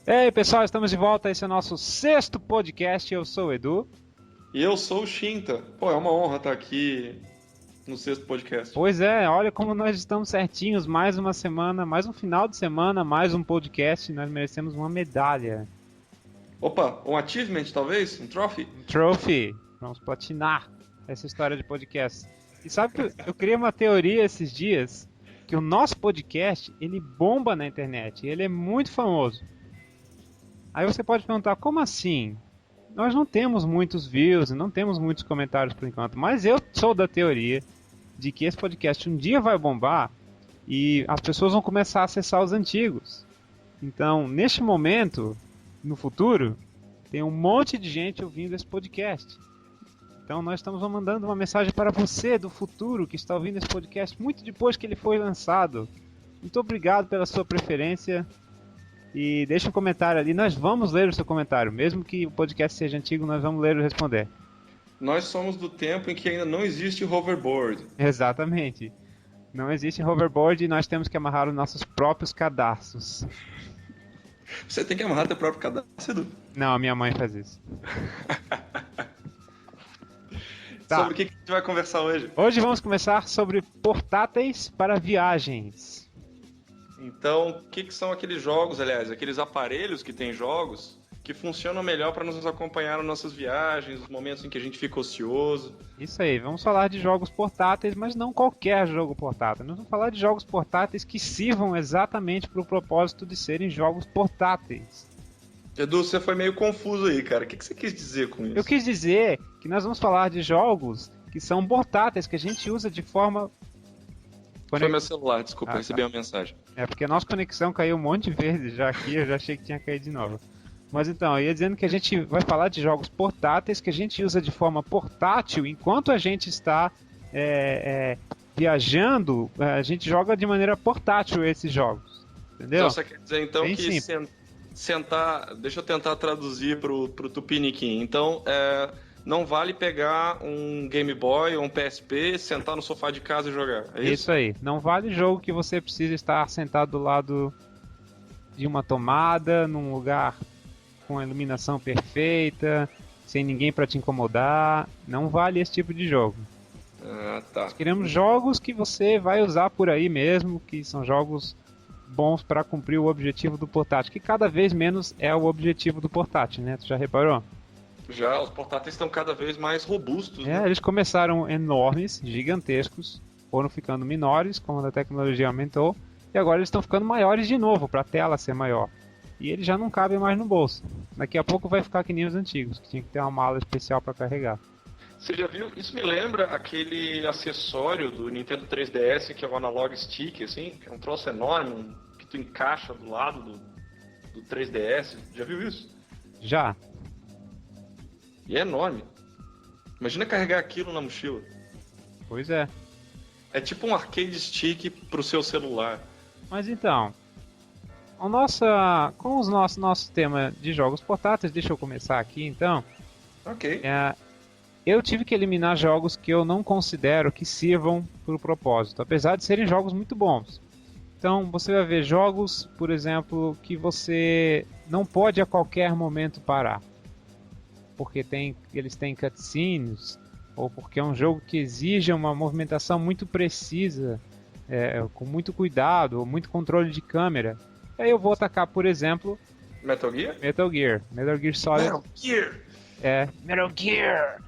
Ei, pessoal, estamos de volta. Esse é o nosso 6º podcast. Eu sou o Edu. E eu sou o Shinta. Pô, é uma honra estar aqui no 6º podcast. Pois é, olha como nós estamos certinhos. Mais uma semana, mais um final de semana, mais um podcast. Nós merecemos uma medalha. Opa, um achievement talvez? Um trophy? Um trophy. Vamos platinar essa história de podcast. E sabe que eu criei uma teoria esses dias que o nosso podcast, ele bomba na internet. Ele é muito famoso. Aí você pode perguntar, como assim? Nós não temos muitos views, não temos muitos comentários por enquanto, mas eu sou da teoria de que esse podcast um dia vai bombar e as pessoas vão começar a acessar os antigos. Então, neste momento, no futuro, tem um monte de gente ouvindo esse podcast. Então, nós estamos mandando uma mensagem para você do futuro que está ouvindo esse podcast muito depois que ele foi lançado. Muito obrigado pela sua preferência. E deixa um comentário ali, nós vamos ler o seu comentário. Mesmo que o podcast seja antigo, nós vamos ler e responder. Nós somos do tempo em que ainda não existe hoverboard. Exatamente. Não existe hoverboard e nós temos que amarrar os nossos próprios cadarços. Você tem que amarrar teu próprio cadastro, Edu. Não, a minha mãe faz isso. Tá. Sobre o que a gente vai conversar hoje? Hoje vamos começar sobre portáteis para viagens. Então, o que são aqueles jogos, aliás, aqueles aparelhos que têm jogos que funcionam melhor para nos acompanhar nas nossas viagens, nos momentos em que a gente fica ocioso? Isso aí, vamos falar de jogos portáteis, mas não qualquer jogo portátil. Nós vamos falar de jogos portáteis que sirvam exatamente para o propósito de serem jogos portáteis. Edu, você foi meio confuso aí, cara. O que você quis dizer com isso? Eu quis dizer que nós vamos falar de jogos que são portáteis, que a gente usa de forma... Foi meu celular, desculpa, recebi tá. uma mensagem. É porque a nossa conexão caiu um monte de vezes já aqui, eu já achei que tinha caído de novo. Mas então, eu ia dizendo que a gente vai falar de jogos portáteis que a gente usa de forma portátil enquanto a gente está viajando, a gente joga de maneira portátil esses jogos, entendeu? Então você quer dizer então Bem que simples. sentar, deixa eu tentar traduzir pro Tupiniquim. Então, não vale pegar um Game Boy ou um PSP, sentar no sofá de casa e jogar, é isso? Isso aí, não vale jogo que você precisa estar sentado do lado de uma tomada, num lugar com a iluminação perfeita, sem ninguém para te incomodar, não vale esse tipo de jogo. Ah, tá. Nós queremos jogos que você vai usar por aí mesmo, que são jogos bons para cumprir o objetivo do portátil, que cada vez menos é o objetivo do portátil, né? Tu já reparou? Já, os portáteis estão cada vez mais robustos, né? Eles começaram enormes, gigantescos, foram ficando menores quando a tecnologia aumentou, e agora eles estão ficando maiores de novo, para a tela ser maior. E eles já não cabem mais no bolso. Daqui a pouco vai ficar que nem os antigos, que tinha que ter uma mala especial para carregar. Você já viu? Isso me lembra aquele acessório do Nintendo 3DS que é o Analog Stick, assim, que é um troço enorme, que tu encaixa do lado do 3DS. Já viu isso? Já. E é enorme. Imagina carregar aquilo na mochila. Pois é. É tipo um arcade stick pro seu celular. Mas então, com o nosso tema de jogos portáteis, deixa eu começar aqui então. Ok. Eu tive que eliminar jogos que eu não considero que sirvam para o propósito, apesar de serem jogos muito bons. Então você vai ver jogos, por exemplo, que você não pode a qualquer momento parar. Porque eles têm cutscenes, ou porque é um jogo que exige uma movimentação muito precisa, com muito cuidado, ou muito controle de câmera. Aí eu vou atacar, por exemplo, Metal Gear? Metal Gear Solid. Metal Gear! Metal Gear!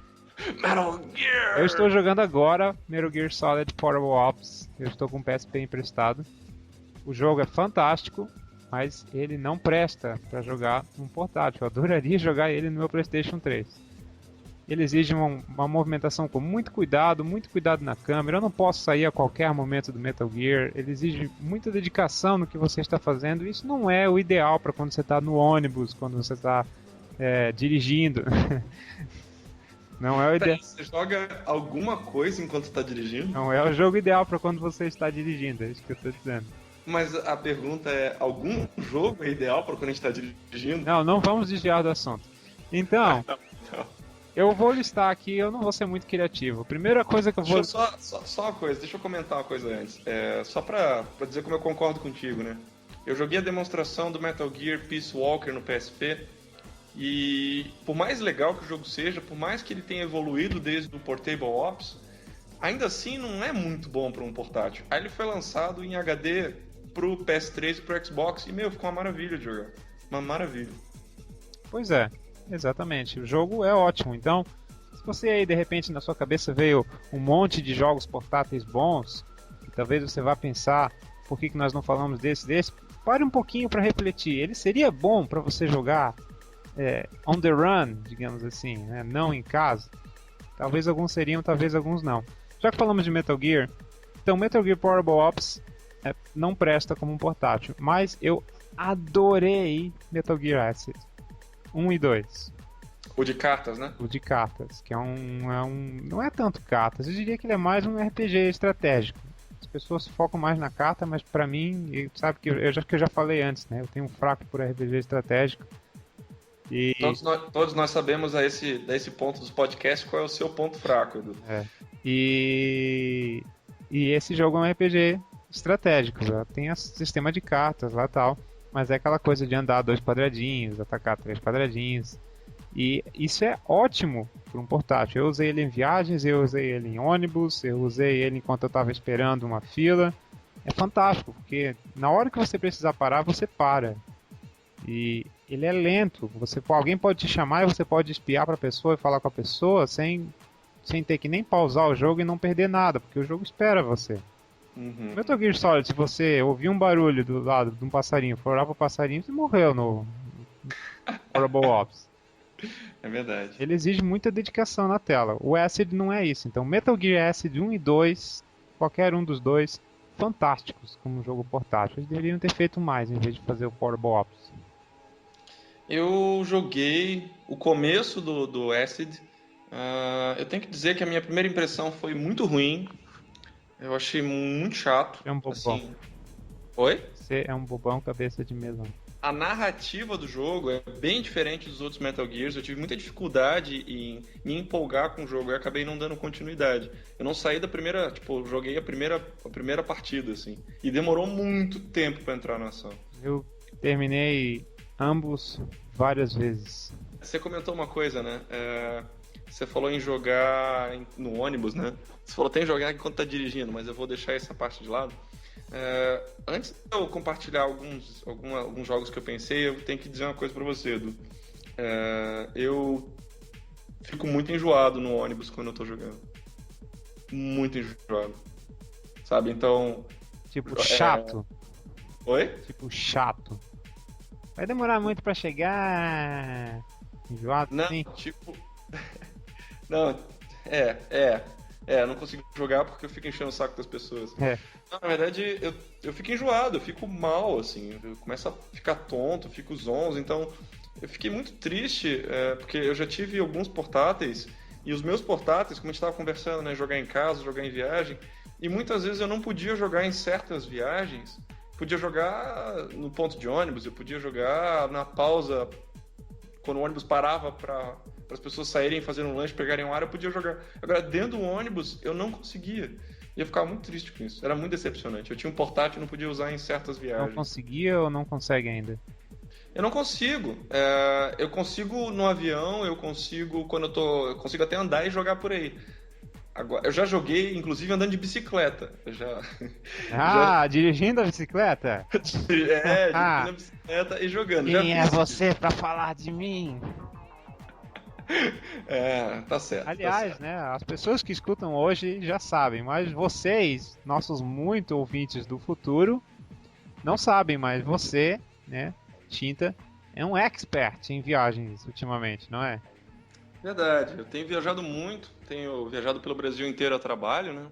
Metal Gear! Eu estou jogando agora Metal Gear Solid Portable Ops. Eu estou com o PSP emprestado. O jogo é fantástico, mas ele não presta para jogar num portátil. Eu adoraria jogar ele no meu PlayStation 3. Ele exige uma movimentação com muito cuidado na câmera. Eu não posso sair a qualquer momento do Metal Gear. Ele exige muita dedicação no que você está fazendo. Isso não é o ideal para quando você está no ônibus, quando você está dirigindo. Não é o ideal. Você joga alguma coisa enquanto está dirigindo? Não é o jogo ideal para quando você está dirigindo. É isso que eu estou dizendo. Mas a pergunta é, algum jogo é ideal para quando a gente está dirigindo? Não vamos desviar do assunto. Então, eu vou listar aqui, eu não vou ser muito criativo. Primeira coisa que eu vou... Só uma coisa, deixa eu comentar uma coisa antes. Só pra dizer como eu concordo contigo, né? Eu joguei a demonstração do Metal Gear Peace Walker no PSP e por mais legal que o jogo seja, por mais que ele tenha evoluído desde o Portable Ops, ainda assim não é muito bom para um portátil. Aí ele foi lançado em HD pro PS3 e pro Xbox e, ficou uma maravilha de jogar. Uma maravilha. Pois é, exatamente. O jogo é ótimo, então se você aí de repente na sua cabeça veio um monte de jogos portáteis bons, e talvez você vá pensar por que nós não falamos desse, pare um pouquinho para refletir. Ele seria bom para você jogar on the run, digamos assim, né? Não em casa. Talvez alguns seriam, talvez alguns não. Já que falamos de Metal Gear, então Metal Gear Portable Ops não presta como um portátil, mas eu adorei Metal Gear Acid 1 e 2. O de cartas, né? O de cartas, que não é tanto cartas, eu diria que ele é mais um RPG estratégico. As pessoas focam mais na carta, mas pra mim, sabe que eu já falei antes, né? Eu tenho um fraco por RPG estratégico. E... Todos nós sabemos a esse ponto dos podcasts qual é o seu ponto fraco, Edu. E esse jogo é um RPG estratégico, já tem sistema de cartas lá e tal, mas é aquela coisa de andar 2 quadradinhos, atacar 3 quadradinhos. E isso é ótimo para um portátil. Eu usei ele em viagens, eu usei ele em ônibus, eu usei ele enquanto eu estava esperando uma fila. É fantástico, porque na hora que você precisar parar, você para. E ele é lento. Alguém pode te chamar e você pode espiar para a pessoa e falar com a pessoa sem ter que nem pausar o jogo e não perder nada, porque o jogo espera você. Uhum. Metal Gear Solid, se você ouvir um barulho do lado de um passarinho, for olhar pro passarinho, você morreu no Portable Ops. É verdade. Ele exige muita dedicação na tela. O Acid não é isso. Então, Metal Gear Acid 1 e 2, qualquer um dos dois, fantásticos como jogo portátil. Eles deveriam ter feito mais em vez de fazer o Portable Ops. Eu joguei o começo do Acid. Eu tenho que dizer que a minha primeira impressão foi muito ruim. Eu achei muito chato. É um bobão. Assim... Oi? Você é um bobão cabeça de melão. A narrativa do jogo é bem diferente dos outros Metal Gears. Eu tive muita dificuldade em me empolgar com o jogo e acabei não dando continuidade. Eu não saí da primeira... Tipo, joguei a primeira partida, assim. E demorou muito tempo pra entrar na ação. Eu terminei ambos várias vezes. Você comentou uma coisa, né? Você falou em jogar no ônibus, né? Você falou tem que jogar enquanto tá dirigindo, mas eu vou deixar essa parte de lado. Antes de eu compartilhar alguns jogos que eu pensei, eu tenho que dizer uma coisa pra você, Edu. Eu fico muito enjoado no ônibus quando eu tô jogando. Muito enjoado. Sabe, então... Tipo, chato. Oi? Tipo, chato. Vai demorar muito pra chegar... Enjoado, não, sim? Tipo... Não, eu não consigo jogar porque eu fico enchendo o saco das pessoas. Não, na verdade, eu fico enjoado, eu fico mal, assim, eu começo a ficar tonto, fico zonzo, então eu fiquei muito triste, porque eu já tive alguns portáteis, e os meus portáteis, como a gente estava conversando, né, jogar em casa, jogar em viagem, e muitas vezes eu não podia jogar em certas viagens, podia jogar no ponto de ônibus, eu podia jogar na pausa, quando o ônibus parava para as pessoas saírem, fazerem um lanche, pegarem um ar, eu podia jogar. Agora, dentro do ônibus, eu não conseguia. E eu ficava muito triste com isso. Era muito decepcionante. Eu tinha um portátil e não podia usar em certas viagens. Não conseguia ou não consegue ainda? Eu não consigo. Eu consigo no avião, eu consigo eu consigo até andar e jogar por aí. Agora, eu já joguei, inclusive, andando de bicicleta. Dirigindo a bicicleta? Dirigindo a bicicleta e jogando. Quem é você pra falar de mim? Tá certo. Aliás, tá certo. né, as pessoas que escutam hoje já sabem, mas vocês, nossos muito ouvintes do futuro, não sabem, mas você, né, Tinta, é um expert em viagens ultimamente, não é? Verdade, eu tenho viajado muito, tenho viajado pelo Brasil inteiro a trabalho, né?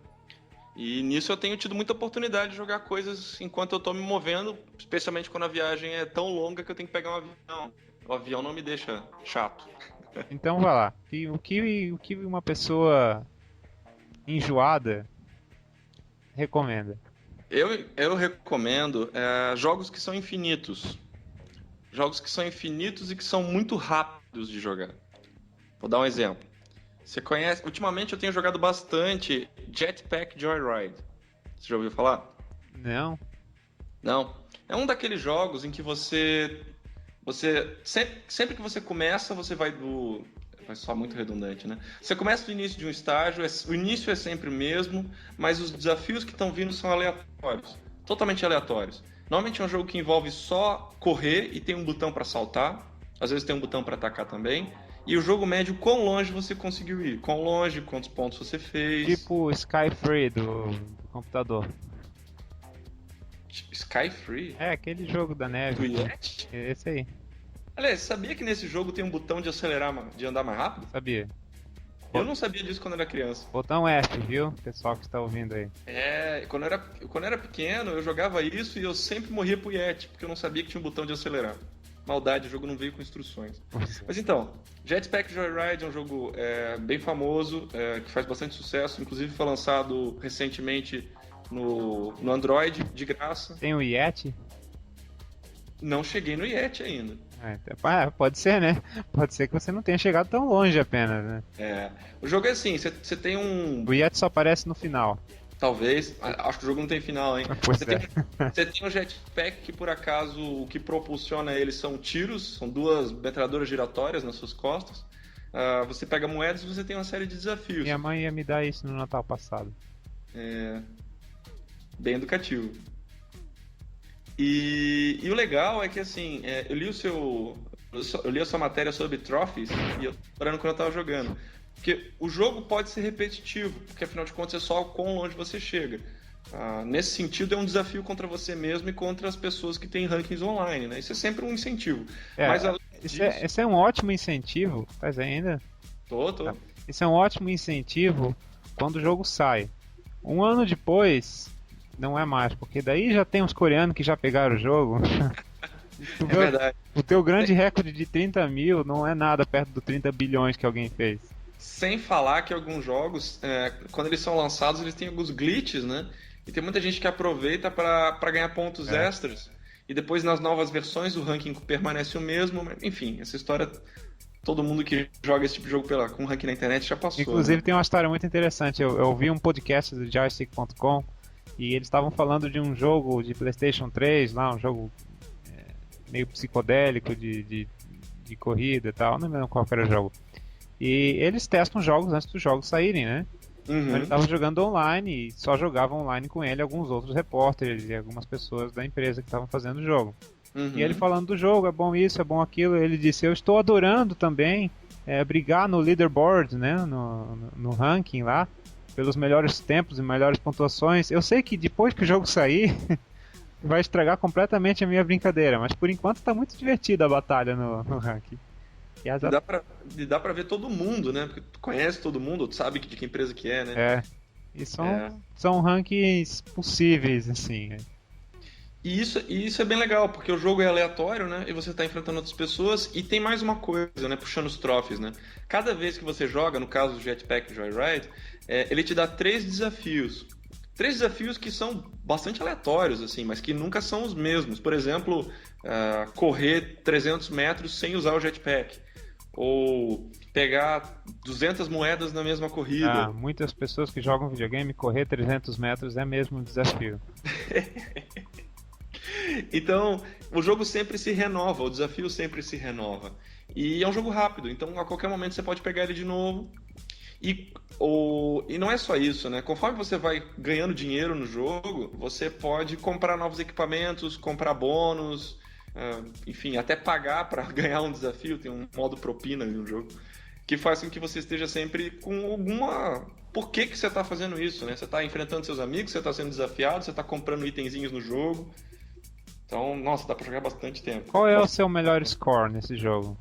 E nisso eu tenho tido muita oportunidade de jogar coisas enquanto eu tô me movendo, especialmente quando a viagem é tão longa que eu tenho que pegar um avião. O avião não me deixa chato. Então vai lá. O que uma pessoa enjoada recomenda? Eu recomendo jogos que são infinitos. Jogos que são infinitos e que são muito rápidos de jogar. Vou dar um exemplo. Você conhece... Ultimamente eu tenho jogado bastante Jetpack Joyride. Você já ouviu falar? Não. Não? É um daqueles jogos em que sempre que você começa, você vai do... Vai soar muito redundante, né? Você começa do início de um estágio, o início é sempre o mesmo, mas os desafios que estão vindo são aleatórios. Totalmente aleatórios. Normalmente é um jogo que envolve só correr e tem um botão para saltar. Às vezes tem um botão para atacar também. E o jogo mede o quão longe você conseguiu ir. Quão longe, quantos pontos você fez. Tipo Sky Free do computador. Sky Free? É, aquele jogo da neve. Do Yeti? Esse aí, Aliás, sabia que nesse jogo tem um botão de acelerar, de andar mais rápido? sabia. Eu não sabia disso quando era criança. Botão F, viu? Pessoal que está ouvindo aí. Quando eu era pequeno, eu jogava isso e eu sempre morria pro Yeti, porque eu não sabia que tinha um botão de acelerar. Maldade, o jogo não veio com instruções. Mas então, Jetpack Joyride é um jogo bem famoso, que faz bastante sucesso, inclusive foi lançado recentemente no Android, de graça. Tem o Yeti? Não cheguei no Yeti ainda. Pode ser, né? Pode ser que você não tenha chegado tão longe apenas, né? O jogo é assim, você tem um... O Yeti só aparece no final. Talvez, acho que o jogo não tem final, hein? Pois Você tem um jetpack que, por acaso, o que propulsiona ele são tiros, são duas metralhadoras giratórias nas suas costas. Você pega moedas e você tem uma série de desafios. Minha mãe ia me dar isso no Natal passado. Bem educativo. E o legal é que, assim, eu li a sua matéria sobre trophies e eu tô lembrando quando eu tava jogando. Porque o jogo pode ser repetitivo, porque afinal de contas é só o quão longe você chega. Nesse sentido, é um desafio contra você mesmo e contra as pessoas que têm rankings online, né? Isso é sempre um incentivo. Mas esse é um ótimo incentivo. Faz ainda? Tô. Isso é um ótimo incentivo quando o jogo sai. Um ano depois, não é mais, porque daí já tem uns coreanos que já pegaram o jogo. É verdade. O teu grande recorde de 30 mil não é nada perto dos 30 bilhões que alguém fez. Sem falar que alguns jogos, quando eles são lançados, eles têm alguns glitches, né? E tem muita gente que aproveita para ganhar pontos extras. E depois nas novas versões o ranking permanece o mesmo. Enfim, essa história, todo mundo que joga esse tipo de jogo com ranking na internet já passou. Inclusive, né? tem uma história muito interessante. Eu ouvi um podcast do joystick.com e eles estavam falando de um jogo de PlayStation 3, lá, um jogo meio psicodélico de corrida e tal. Não lembro qual era o jogo. E eles testam jogos antes dos jogos saírem, né? Então, ele estava jogando online e só jogava online com ele alguns outros repórteres e algumas pessoas da empresa que estavam fazendo o jogo. E ele falando do jogo, é bom isso, é bom aquilo, ele disse, eu estou adorando também brigar no leaderboard, né? No ranking lá, pelos melhores tempos e melhores pontuações. Eu sei que depois que o jogo sair, vai estragar completamente a minha brincadeira, mas por enquanto está muito divertida a batalha no ranking. E dá pra ver todo mundo, né? Porque tu conhece todo mundo, tu sabe de que empresa que é, né? E são rankings possíveis, assim. E isso é bem legal, porque o jogo é aleatório, né? E você tá enfrentando outras pessoas. E tem mais uma coisa, né? Puxando os trophies, né? Cada vez que você joga, no caso do Jetpack Joyride, ele te dá 3 desafios. 3 desafios que são bastante aleatórios, assim, mas que nunca são os mesmos. Por exemplo, correr 300 metros sem usar o jetpack. Ou pegar 200 moedas na mesma corrida. Muitas pessoas que jogam videogame, correr 300 metros é mesmo um desafio. Então, o jogo sempre se renova, o desafio sempre se renova. E é um jogo rápido, então a qualquer momento você pode pegar ele de novo. E não é só isso, né? Conforme você vai ganhando dinheiro no jogo, você pode comprar novos equipamentos, comprar bônus... enfim, até pagar para ganhar um desafio, tem um modo propina no jogo, que faz com que você esteja sempre com alguma... Por que você está fazendo isso, né? Você está enfrentando seus amigos, você está sendo desafiado, você está comprando itenzinhos no jogo. Então, nossa, dá para jogar bastante tempo. Qual é o seu melhor score nesse jogo?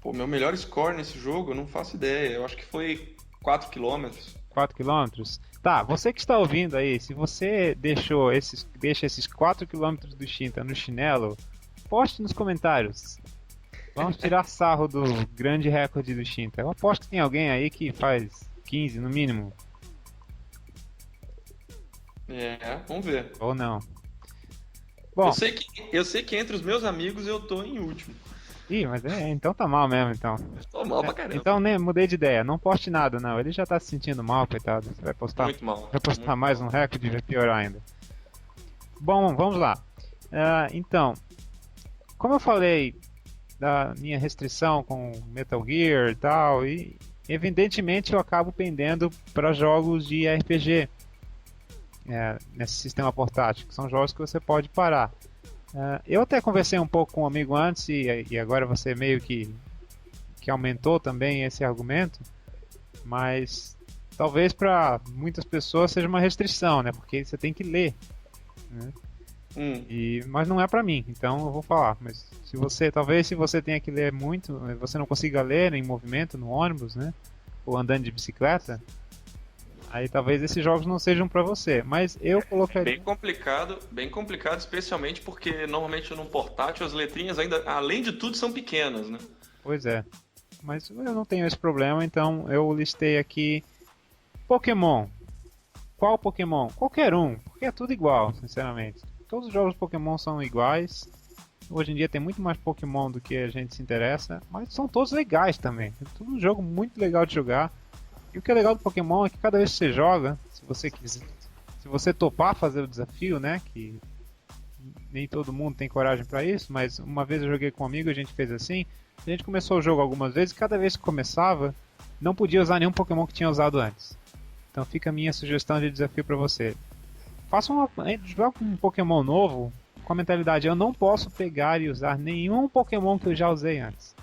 Pô, meu melhor score nesse jogo, eu não faço ideia. Eu acho que foi 4 km. 4 km? Tá, você que está ouvindo aí, se você deixa esses 4 km do Shinta no chinelo, poste nos comentários. Vamos tirar sarro do grande recorde do Shinta. Eu aposto que tem alguém aí que faz 15 no mínimo. Vamos ver. Ou não. Bom, eu sei que entre os meus amigos eu tô em último. Ih, mas então tá mal mesmo, então. Tô mal pra caramba. Então, né, mudei de ideia. Não poste nada, não. Ele já tá se sentindo mal, coitado. Você vai postar, Muito mal. vai postar mais um recorde e vai piorar ainda. Bom, vamos lá. Então, como eu falei da minha restrição com Metal Gear e tal, e evidentemente eu acabo pendendo para jogos de RPG nesse sistema portátil, que são jogos que você pode parar. Eu até conversei um pouco com um amigo antes e agora você meio que aumentou também esse argumento, mas talvez para muitas pessoas seja uma restrição, né? Porque você tem que ler, né? Mas não é pra mim, então eu vou falar. Mas se você tenha que ler muito, você não consiga ler em movimento, no ônibus, né? Ou andando de bicicleta, aí talvez esses jogos não sejam pra você. Mas eu colocaria... Bem complicado, especialmente porque normalmente no portátil as letrinhas ainda, além de tudo, são pequenas, né? Pois é. Mas eu não tenho esse problema, então eu listei aqui Pokémon. Qual Pokémon? Qualquer um, porque é tudo igual, sinceramente. Todos os jogos de Pokémon são iguais. Hoje em dia tem muito mais Pokémon do que a gente se interessa, mas são todos legais também. É tudo um jogo muito legal de jogar. E o que é legal do Pokémon é que cada vez que você joga, se você topar fazer o desafio, né, que nem todo mundo tem coragem pra isso, mas uma vez eu joguei com um amigo, a gente fez assim, a gente começou o jogo algumas vezes e cada vez que começava, não podia usar nenhum Pokémon que tinha usado antes. Então fica a minha sugestão de desafio pra você. Joga um Pokémon novo com a mentalidade, eu não posso pegar e usar nenhum Pokémon que eu já usei antes.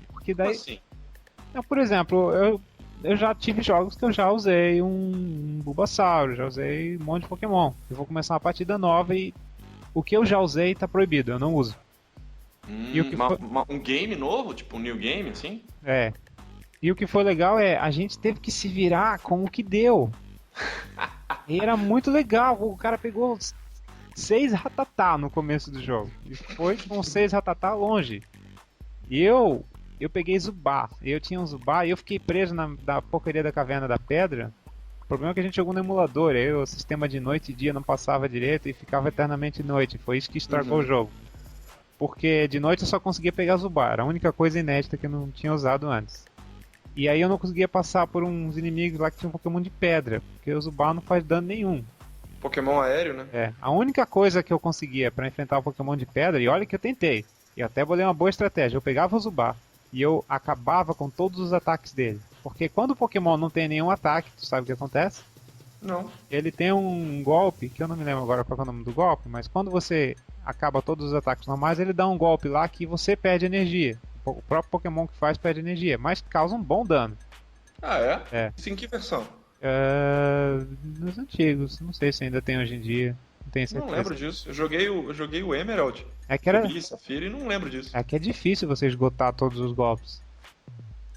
Porque daí... Como assim? Por exemplo, eu já tive jogos que eu já usei um Bulbasaur, já usei um monte de Pokémon. Eu vou começar uma partida nova e o que eu já usei tá proibido, eu não uso. E o que Um game novo, tipo um new game, assim? É. E o que foi legal é, a gente teve que se virar com o que deu. E era muito legal, o cara pegou 6 Ratatá no começo do jogo. E foi com 6 Ratatá longe. E eu peguei Zubat. Eu tinha um Zubat e eu fiquei preso na porcaria da Caverna da Pedra. O problema é que a gente jogou no emulador. Aí o sistema de noite e dia não passava direito e ficava eternamente noite. Foi isso que estragou o jogo. Porque de noite eu só conseguia pegar Zubat. Era a única coisa inédita que eu não tinha usado antes. E aí eu não conseguia passar por uns inimigos lá que tinham um Pokémon de pedra, porque o Zubat não faz dano nenhum. Pokémon aéreo, né? A única coisa que eu conseguia pra enfrentar o Pokémon de pedra, e olha que eu tentei, e até bolei uma boa estratégia, eu pegava o Zubat e eu acabava com todos os ataques dele. Porque quando o Pokémon não tem nenhum ataque, tu sabe o que acontece? Não. Ele tem um golpe, que eu não me lembro agora qual é o nome do golpe, mas quando você acaba todos os ataques normais, ele dá um golpe lá que você perde energia. O próprio Pokémon que faz perde energia, mas causa um bom dano. Ah, é? É. Isso em que versão? Nos antigos, não sei se ainda tem hoje em dia. Não tenho certeza. Não lembro disso. Eu joguei o Emerald. É que era... Safira e não lembro disso. É que é difícil você esgotar todos os golpes.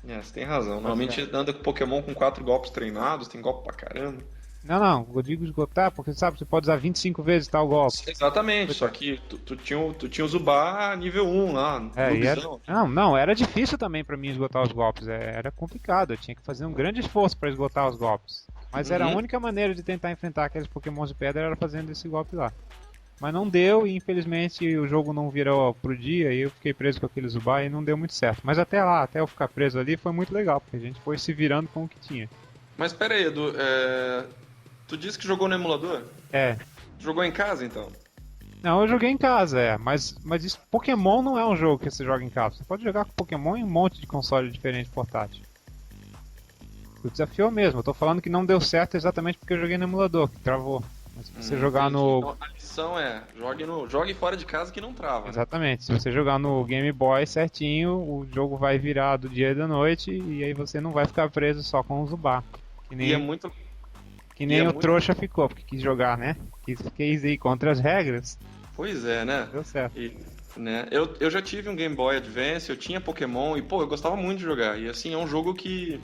Você tem razão. Normalmente anda com Pokémon com 4 golpes treinados, tem golpe pra caramba. Não, eu digo esgotar porque, sabe, você pode usar 25 vezes tal golpe. Exatamente, só que tu tinha o Zubat nível 1 lá, no Era... Não, era difícil também pra mim esgotar os golpes, era complicado, eu tinha que fazer um grande esforço pra esgotar os golpes. Mas era a única maneira de tentar enfrentar aqueles Pokémon de pedra era fazendo esse golpe lá. Mas não deu e infelizmente o jogo não virou pro dia e eu fiquei preso com aquele Zubat e não deu muito certo. Mas até eu ficar preso ali foi muito legal, porque a gente foi se virando com o que tinha. Mas pera aí, Edu, tu disse que jogou no emulador? É. Jogou em casa, então? Não, eu joguei em casa, mas isso, Pokémon não é um jogo que você joga em casa. Você pode jogar com Pokémon em um monte de console diferente portátil. O desafio é o mesmo, eu tô falando que não deu certo exatamente porque eu joguei no emulador, que travou. Mas se você jogar no... Então a lição é, jogue fora de casa que não trava. Exatamente, se você jogar no Game Boy certinho, o jogo vai virar do dia e da noite e aí você não vai ficar preso só com o Zubat. Que nem o trouxa ficou, porque quis jogar, né? Quis ir contra as regras. Pois é, né? Deu certo. Né? Eu já tive um Game Boy Advance, eu tinha Pokémon e, eu gostava muito de jogar. E assim, é um jogo que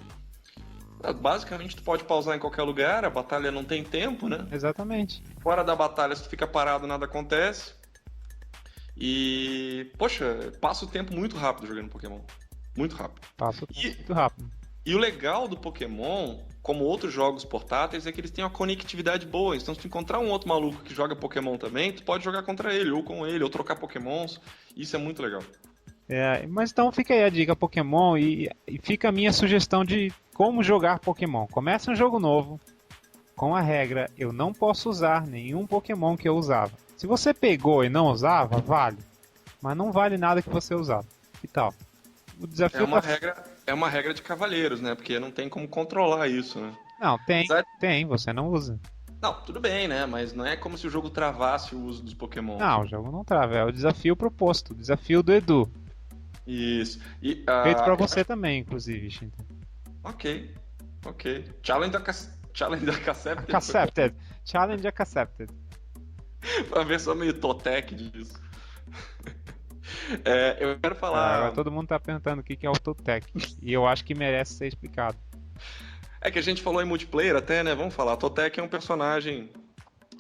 basicamente tu pode pausar em qualquer lugar, a batalha não tem tempo, né? Exatamente. Fora da batalha, se tu fica parado, nada acontece. E, passa o tempo muito rápido jogando Pokémon. Muito rápido. Passa o tempo muito rápido. E o legal do Pokémon, como outros jogos portáteis, é que eles têm uma conectividade boa. Então, se tu encontrar um outro maluco que joga Pokémon também, tu pode jogar contra ele, ou com ele, ou trocar Pokémons. Isso é muito legal. Mas então fica aí a dica Pokémon e fica a minha sugestão de como jogar Pokémon. Começa um jogo novo, com a regra, eu não posso usar nenhum Pokémon que eu usava. Se você pegou e não usava, vale. Mas não vale nada que você usar. Que tal? O desafio É uma regra de cavalheiros, né? Porque não tem como controlar isso, né? Não, Apesar- tem, você não usa. Não, tudo bem, né? Mas não é como se o jogo travasse o uso dos Pokémon. Não, o jogo não trava, é o desafio proposto, o desafio do Edu. Isso. E, Feito pra você também, inclusive, Shinta. Ok. Challenge accepted. Accepted. Challenge accepted. A versão meio Totec disso. Eu quero falar. Agora todo mundo tá perguntando o que é o Totec. E eu acho que merece ser explicado. É que a gente falou em multiplayer até, né? Vamos falar. Totec é um personagem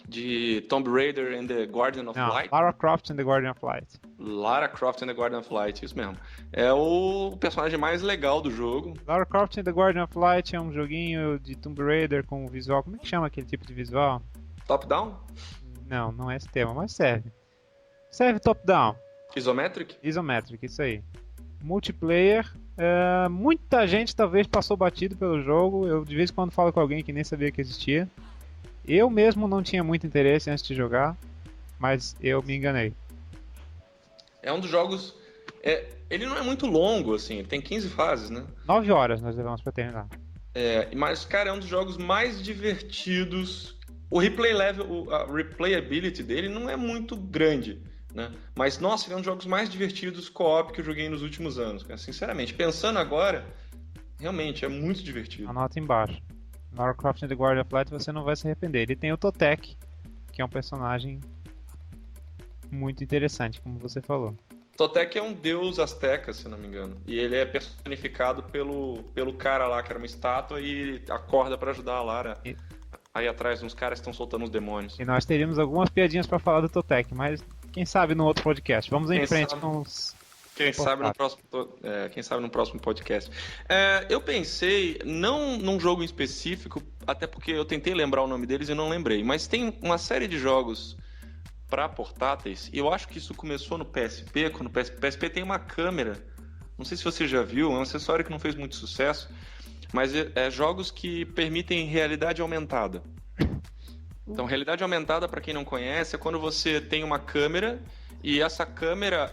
de Tomb Raider and the Guardian of Não, Light. Lara Croft and the Guardian of Light. Lara Croft and the Guardian of Light, isso mesmo. É o personagem mais legal do jogo. Lara Croft and the Guardian of Light é um joguinho de Tomb Raider com visual... Como é que chama aquele tipo de visual? Top-down? Não, não é esse tema, mas serve. Serve top-down. Isometric? Isometric, isso aí. Multiplayer, muita gente talvez passou batido pelo jogo. Eu de vez em quando falo com alguém que nem sabia que existia. Eu mesmo não tinha muito interesse antes de jogar, mas eu me enganei. É um dos jogos... ele não é muito longo, assim. Ele tem 15 fases, né? 9 horas nós levamos pra terminar. Mas, cara, é um dos jogos mais divertidos. O replay level, a replayability dele não é muito grande, né? Mas, nossa, ele é um dos jogos mais divertidos co-op que eu joguei nos últimos anos, cara. Sinceramente, pensando agora, realmente é muito divertido. Anota embaixo. Lara Croft and the Guardian of Light você não vai se arrepender. Ele tem o Totec, que é um personagem muito interessante, como você falou. Totec é um deus asteca, se não me engano. E ele é personificado pelo cara lá, que era uma estátua, e acorda pra ajudar a Lara. Aí atrás uns caras estão soltando os demônios. E nós teríamos algumas piadinhas pra falar do Totec, mas quem sabe no outro podcast. Vamos em frente com os... Quem sabe no próximo podcast. Eu pensei, não num jogo em específico, até porque eu tentei lembrar o nome deles e não lembrei, mas tem uma série de jogos para portáteis, e eu acho que isso começou no PSP, quando o PSP tem uma câmera, não sei se você já viu, é um acessório que não fez muito sucesso, mas jogos que permitem realidade aumentada. Então, realidade aumentada, para quem não conhece, é quando você tem uma câmera e essa câmera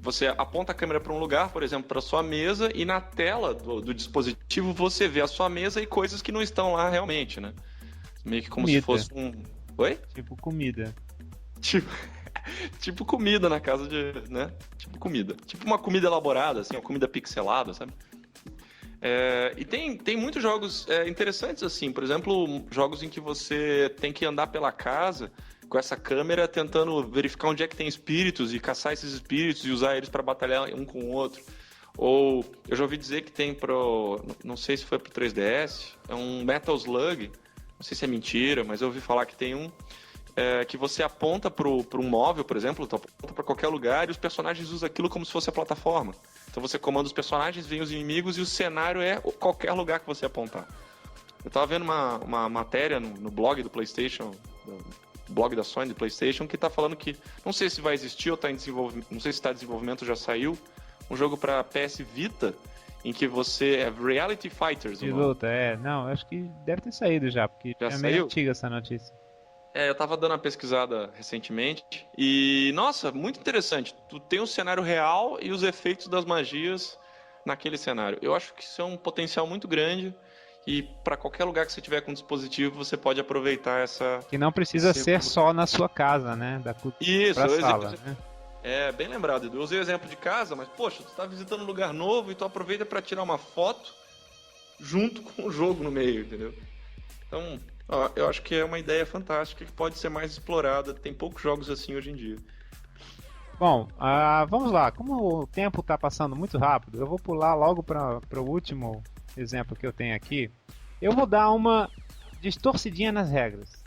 você aponta a câmera para um lugar, por exemplo, para sua mesa, e na tela do dispositivo você vê a sua mesa e coisas que não estão lá realmente, né? Meio que como comida. Se fosse um... Oi? Tipo comida. Tipo comida na casa de... né? Tipo comida. Tipo uma comida elaborada, assim, uma comida pixelada, sabe? E tem muitos jogos interessantes, assim. Por exemplo, jogos em que você tem que andar pela casa com essa câmera tentando verificar onde é que tem espíritos e caçar esses espíritos e usar eles para batalhar um com o outro. Ou eu já ouvi dizer que tem não sei se foi pro 3DS, é um Metal Slug, não sei se é mentira, mas eu ouvi falar que tem um que você aponta para um móvel, por exemplo, tu aponta para qualquer lugar e os personagens usam aquilo como se fosse a plataforma. Então você comanda os personagens, vem os inimigos e o cenário é qualquer lugar que você apontar. Eu tava vendo uma matéria no blog do PlayStation, blog da Sony do PlayStation, que tá falando que não sei se vai existir ou tá em desenvolvimento, não sei se está em desenvolvimento, já saiu um jogo para PS Vita em que você é Reality Fighters. De luta, não, acho que deve ter saído já, porque já é saiu? meio antiga essa notícia. Eu tava dando uma pesquisada recentemente e, nossa, muito interessante. Tu tem o cenário real e os efeitos das magias naquele cenário. Eu acho que isso é um potencial muito grande. E para qualquer lugar que você tiver com dispositivo, você pode aproveitar essa... Que não precisa ser só na sua casa, né? Isso, pra sala, né? Bem lembrado, Edu. Eu usei o exemplo de casa, mas, poxa, tu tá visitando um lugar novo e tu aproveita para tirar uma foto junto com o jogo no meio, entendeu? Então, eu acho que é uma ideia fantástica que pode ser mais explorada. Tem poucos jogos assim hoje em dia. Bom, vamos lá. Como o tempo tá passando muito rápido, eu vou pular logo para o último exemplo que eu tenho aqui. Eu vou dar uma distorcidinha nas regras.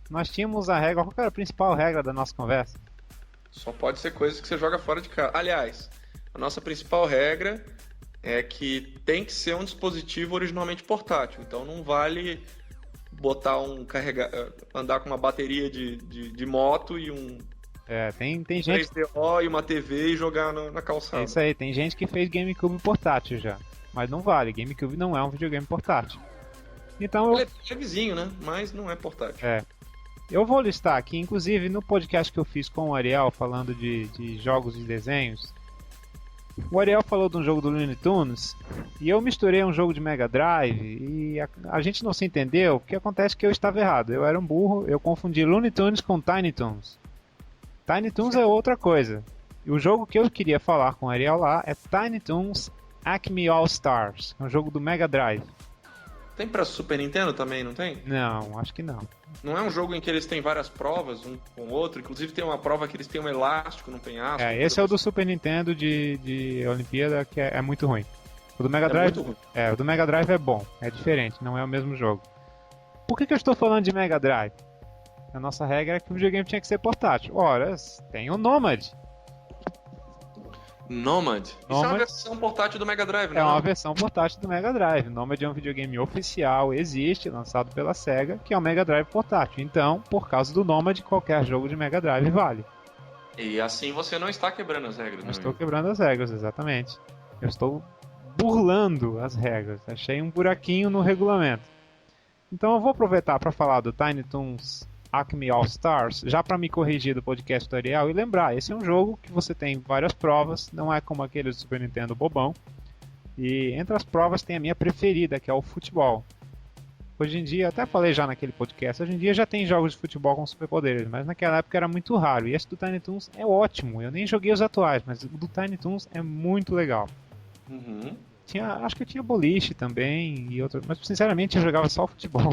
Nós tínhamos a regra, qual era a principal regra da nossa conversa? Só pode ser coisas que você joga fora de casa. Aliás, a nossa principal regra é que tem que ser um dispositivo originalmente portátil. Então não vale botar andar com uma bateria de moto e um tem gente 3DO e uma TV e jogar na calçada. É isso aí, tem gente que fez GameCube portátil já. Mas não vale, GameCube não é um videogame portátil. Então ele é vizinho, né? Mas não é portátil. Eu vou listar aqui, inclusive no podcast que eu fiz com o Ariel, falando de jogos e desenhos, o Ariel falou de um jogo do Looney Tunes e eu misturei um jogo de Mega Drive e a gente não se entendeu. O que acontece é que eu estava errado. Eu era um burro, eu confundi Looney Tunes com Tiny Toons. Tiny Toons é outra coisa. E o jogo que eu queria falar com o Ariel lá é Tiny Toons Acme All Stars, é um jogo do Mega Drive. Tem pra Super Nintendo também, não tem? Não, acho que não. Não é um jogo em que eles têm várias provas, um com o outro? Inclusive tem uma prova que eles têm um elástico no penhasco. Esse é o do Super Nintendo de Olimpíada, que é muito ruim. O do Mega É Drive, muito ruim. o do Mega Drive é bom, é diferente, não é o mesmo jogo. Por que eu estou falando de Mega Drive? A nossa regra é que o videogame tinha que ser portátil. Ora, tem o Nomad. Nomad? Isso é uma versão portátil do Mega Drive, não é? É uma versão portátil do Mega Drive. O Nomad é um videogame oficial, existe, lançado pela SEGA, que é o Mega Drive portátil. Então, por causa do Nomad, qualquer jogo de Mega Drive vale. E assim você não está quebrando as regras, Não estou quebrando as regras, exatamente. Eu estou burlando as regras. Achei um buraquinho no regulamento. Então eu vou aproveitar para falar do Tiny Toons Acme All Stars, já para me corrigir do podcast tutorial e lembrar, esse é um jogo que você tem várias provas, não é como aquele do Super Nintendo bobão. E entre as provas tem a minha preferida, que é o futebol. Hoje em dia, até falei já naquele podcast, hoje em dia já tem jogos de futebol com superpoderes, mas naquela época era muito raro. E esse do Tiny Toons é ótimo, eu nem joguei os atuais, mas o do Tiny Toons é muito legal. Uhum. Acho que eu tinha boliche também e outros, mas sinceramente eu jogava só futebol.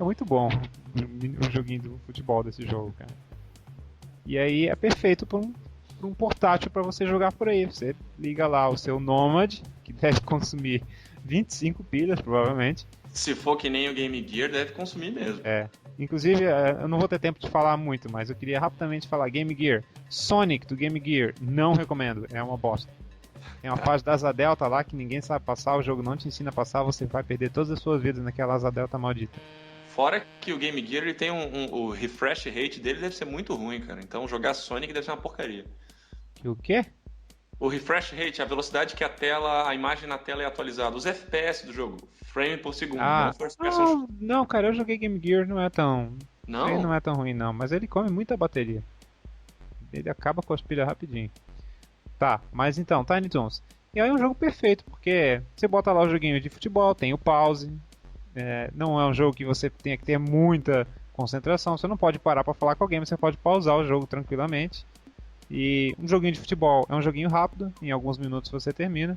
É muito bom o joguinho do futebol desse jogo, cara. E aí é perfeito para um portátil para você jogar por aí. Você liga lá o seu Nomad, que deve consumir 25 pilhas, provavelmente. Se for que nem o Game Gear, deve consumir mesmo. Inclusive, eu não vou ter tempo de falar muito, mas eu queria rapidamente falar Game Gear. Sonic do Game Gear, não recomendo, é uma bosta. Tem uma fase da Asa Delta lá que ninguém sabe passar, o jogo não te ensina a passar, você vai perder todas as suas vidas naquela Asa Delta maldita. Fora que o Game Gear ele tem o refresh rate dele deve ser muito ruim, cara. Então jogar Sonic deve ser uma porcaria. E o quê? O refresh rate, a velocidade que a imagem na tela é atualizada. Os FPS do jogo, frame por segundo. Não, cara, eu joguei Game Gear, não é tão... Não? Ele não é tão ruim não, mas ele come muita bateria. Ele acaba com as pilhas rapidinho. Tá, mas então, Tiny Toons. E aí é um jogo perfeito, porque você bota lá o joguinho de futebol, tem o pause... não é um jogo que você tenha que ter muita concentração, você não pode parar para falar com alguém, você pode pausar o jogo tranquilamente. E um joguinho de futebol é um joguinho rápido, em alguns minutos você termina.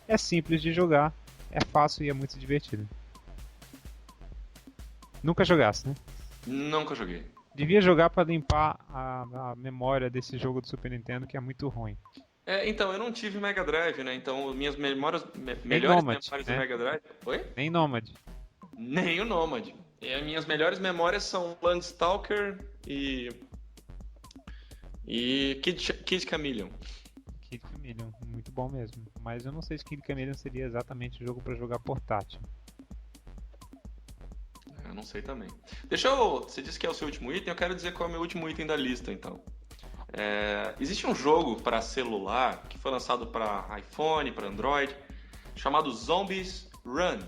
É simples de jogar, é fácil e é muito divertido. Nunca jogasse, né? Nunca joguei. Devia jogar para limpar a memória desse jogo do Super Nintendo, que é muito ruim. Então, eu não tive Mega Drive, né? Então, minhas melhores Nomad, memórias do Mega Drive... Oi? Nem Nomad. Nem o Nomad. As minhas melhores memórias são Landstalker e Kid Chameleon. Kid Chameleon, muito bom mesmo. Mas eu não sei se Kid Chameleon seria exatamente o jogo para jogar portátil. Eu não sei também. Você disse que é o seu último item, eu quero dizer qual é o meu último item da lista, então. Existe um jogo para celular que foi lançado para iPhone, para Android, chamado Zombies Run.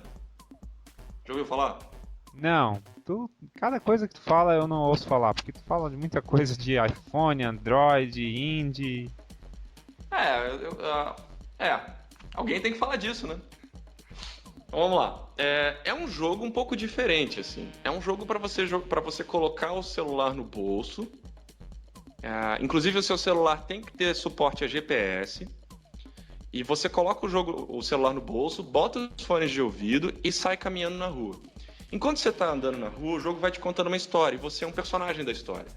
Já ouviu falar? Não. Cada coisa que tu fala eu não ouço falar, porque tu fala de muita coisa de iPhone, Android, Indie. Alguém tem que falar disso, né? Então, vamos lá. É um jogo um pouco diferente, assim. É um jogo para você colocar o celular no bolso. Inclusive o seu celular tem que ter suporte a GPS. E você coloca o celular no bolso, bota os fones de ouvido e sai caminhando na rua. Enquanto você está andando na rua, o jogo vai te contando uma história e você é um personagem da história.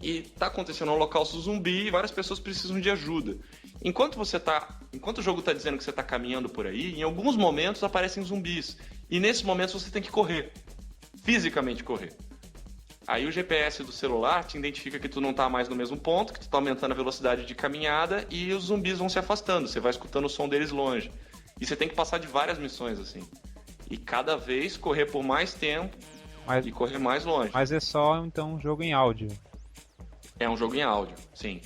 E está acontecendo um holocausto zumbi e várias pessoas precisam de ajuda. Enquanto o jogo está dizendo que você está caminhando por aí, em alguns momentos aparecem zumbis. E nesses momentos você tem que correr. Fisicamente correr. Aí o GPS do celular te identifica que tu não tá mais no mesmo ponto, que tu tá aumentando a velocidade de caminhada e os zumbis vão se afastando, você vai escutando o som deles longe. E você tem que passar de várias missões assim. E cada vez correr por mais tempo e correr mais longe. Mas é só então um jogo em áudio. É um jogo em áudio, sim.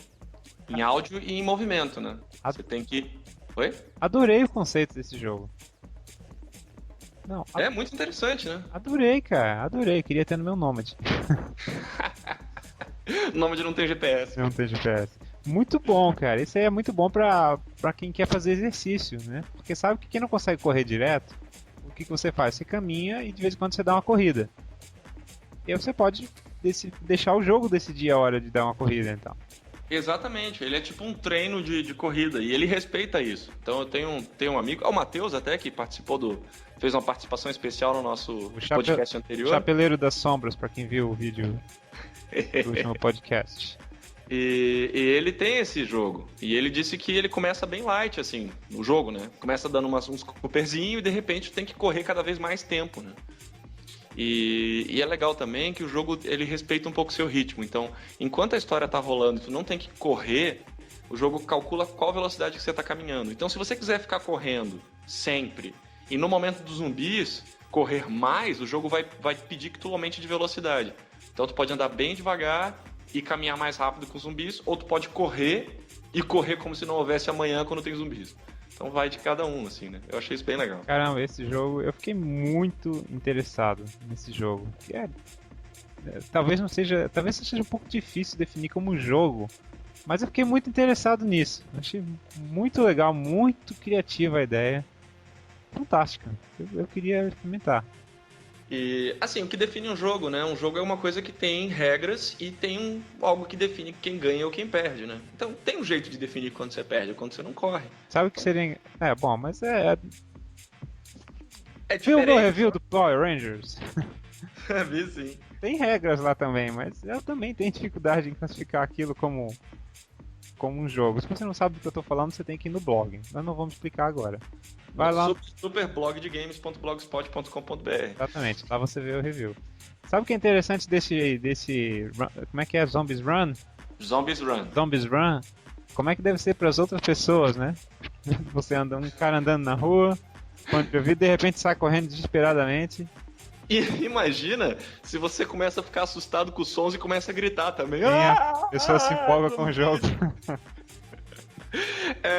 Em áudio e em movimento, né? Você tem que... Oi? Adorei o conceito desse jogo. Não, É muito interessante, né? adorei, cara. Adorei. Queria ter no meu Nômade. O nome de não tem GPS. Não tem GPS. Muito bom, cara. Isso aí é muito bom pra quem quer fazer exercício, né? Porque sabe que quem não consegue correr direto, o que você faz? Você caminha e de vez em quando você dá uma corrida. E aí você pode deixar o jogo decidir a hora de dar uma corrida, então. Exatamente, ele é tipo um treino de corrida e ele respeita isso. Então eu tenho um amigo, o Matheus até, que fez uma participação especial no nosso podcast anterior. Chapeleiro das Sombras, pra quem viu o vídeo do último podcast. E ele tem esse jogo. E ele disse que ele começa bem light, assim, no jogo, né? Começa dando uns cooperzinhos e de repente tem que correr cada vez mais tempo, né? E é legal também que o jogo ele respeita um pouco o seu ritmo. Então, enquanto a história tá rolando e tu não tem que correr, o jogo calcula qual velocidade que você tá caminhando. Então, se você quiser ficar correndo sempre e no momento dos zumbis correr mais, o jogo vai pedir que tu aumente de velocidade. Então, tu pode andar bem devagar e caminhar mais rápido com os zumbis, ou tu pode correr e correr como se não houvesse amanhã quando tem zumbis. Então vai de cada um, assim, né? Eu achei isso bem legal. Caramba, esse jogo, eu fiquei muito interessado nesse jogo. Talvez seja um pouco difícil definir como jogo, mas eu fiquei muito interessado nisso. Achei muito legal, muito criativa a ideia. Fantástica. Eu queria experimentar. E, assim, o que define um jogo, né? Um jogo é uma coisa que tem regras e tem algo que define quem ganha ou quem perde, né? Então tem um jeito de definir quando você perde ou quando você não corre. Sabe o que seria... bom, mas É viu o meu diferente. review do Power Rangers? Vi sim. Tem regras lá também, mas eu também tenho dificuldade em classificar aquilo como um jogo. Se você não sabe do que eu tô falando, você tem que ir no blog. Nós não vamos explicar agora. Vai lá. Superblogdegames.blogspot.com.br. Exatamente, lá você vê o review. Sabe o que é interessante desse como é que é? Zombies Run? Zombies Run. Zombies Run? Como é que deve ser para as outras pessoas, né? Você anda, um cara andando na rua, quando eu vi, de repente sai correndo desesperadamente. E imagina se você começa a ficar assustado com os sons e começa a gritar também. A pessoa se empolga com o jogo.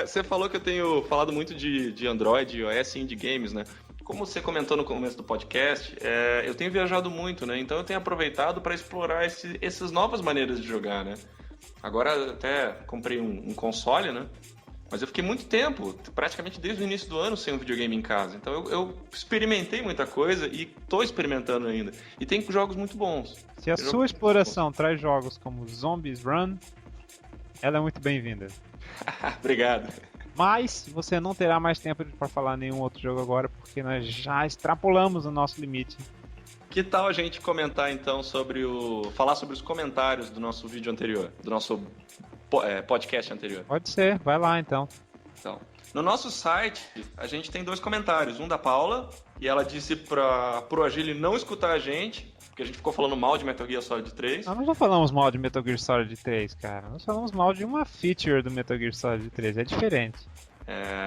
Você falou que eu tenho falado muito de Android, iOS e indie games, né? Como você comentou no começo do podcast, eu tenho viajado muito, né? Então eu tenho aproveitado para explorar essas novas maneiras de jogar, né? Agora até comprei um console, né? Mas eu fiquei muito tempo, praticamente desde o início do ano, sem um videogame em casa. Então eu experimentei muita coisa e estou experimentando ainda. E tem jogos muito bons. Se a sua exploração traz jogos como Zombies Run, ela é muito bem-vinda. Obrigado. Mas você não terá mais tempo para falar nenhum outro jogo agora, porque nós já extrapolamos o nosso limite. Que tal a gente comentar então falar sobre os comentários do nosso vídeo anterior, do nosso podcast anterior? Pode ser, vai lá então. Então, no nosso site, a gente tem 2 comentários. Um da Paula, e ela disse pro Agile não escutar a gente, porque a gente ficou falando mal de Metal Gear Solid 3. Nós não falamos mal de Metal Gear Solid 3, cara. Nós falamos mal de uma feature do Metal Gear Solid 3, é diferente.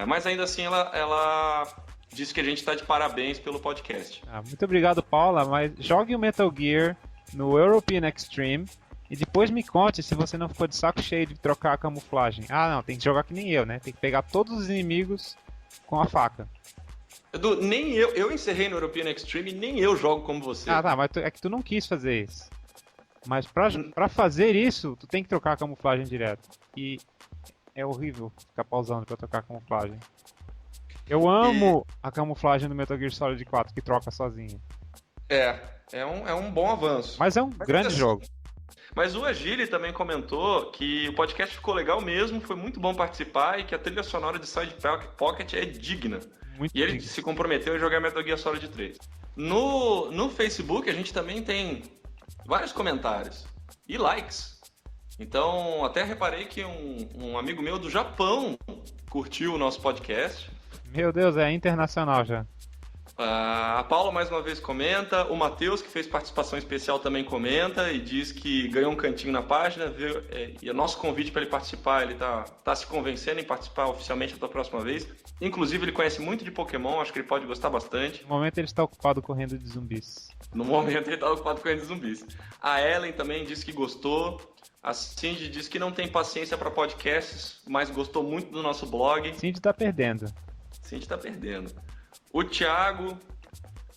Mas ainda assim, ela disse que a gente tá de parabéns pelo podcast. Muito obrigado, Paula, mas jogue o Metal Gear no European Extreme e depois me conte se você não ficou de saco cheio de trocar a camuflagem. Não, tem que jogar que nem eu, né? Tem que pegar todos os inimigos com a faca. Edu, nem eu encerrei no European Extreme e nem eu jogo como você. Tá, mas é que tu não quis fazer isso. Mas pra fazer isso, tu tem que trocar a camuflagem direto. E é horrível ficar pausando pra trocar a camuflagem. Eu amo a camuflagem do Metal Gear Solid 4 que troca sozinha. É um bom avanço. Mas é um grande jogo. Mas o Agile também comentou que o podcast ficou legal mesmo, foi muito bom participar e que a trilha sonora de Side Pocket é digna. E ele se comprometeu a jogar Metal Gear Solid 3. No Facebook a gente também tem vários comentários e likes. Então até reparei que um amigo meu do Japão curtiu o nosso podcast. Meu Deus, é internacional já. A Paula mais uma vez comenta, o Matheus, que fez participação especial, também comenta e diz que ganhou um cantinho na página, e o nosso convite para ele participar, ele tá se convencendo em participar oficialmente da próxima vez. Inclusive ele conhece muito de Pokémon, acho que ele pode gostar bastante. No momento ele está ocupado correndo de zumbis. A Ellen também disse que gostou. A Cindy disse que não tem paciência para podcasts, mas gostou muito do nosso blog. Cindy tá perdendo. O Thiago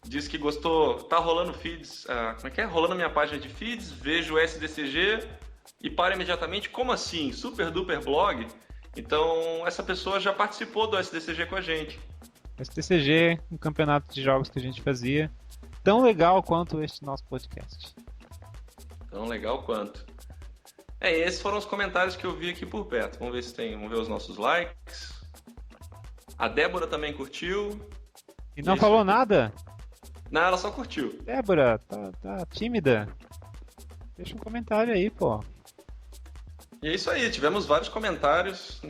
Diz que gostou. Tá rolando feeds. Como é que é? Rolando minha página de feeds, vejo o SDCG e para imediatamente. Como assim? Super duper blog? Então, essa pessoa já participou do SDCG com a gente. STCG, um campeonato de jogos que a gente fazia, tão legal quanto este nosso podcast. Tão legal quanto. Esses foram os comentários que eu vi aqui por perto. Vamos ver se tem. Vamos ver os nossos likes. A Débora também curtiu. E não falou nada? Não, ela só curtiu. Débora, tá tímida? Deixa um comentário aí, pô. E é isso aí, tivemos vários comentários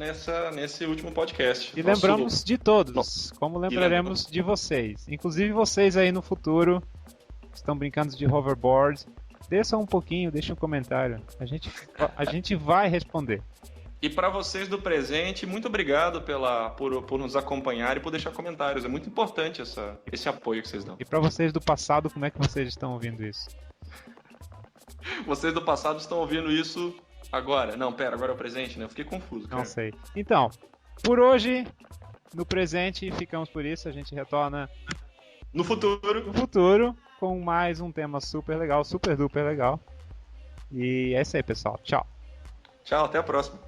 nesse último podcast. E lembramos de todos, como lembraremos de vocês. Inclusive vocês aí no futuro, que estão brincando de hoverboard, desçam um pouquinho, deixem um comentário. A gente vai responder. E para vocês do presente, muito obrigado por nos acompanhar e por deixar comentários. É muito importante esse apoio que vocês dão. E para vocês do passado, como é que vocês estão ouvindo isso? Vocês do passado estão ouvindo isso agora? Não, pera, agora é o presente, né? Eu fiquei confuso, cara. Não sei. Então, por hoje, no presente, ficamos por isso. A gente retorna no futuro com mais um tema super legal, super duper legal. E é isso aí, pessoal. Tchau. Tchau, até a próxima.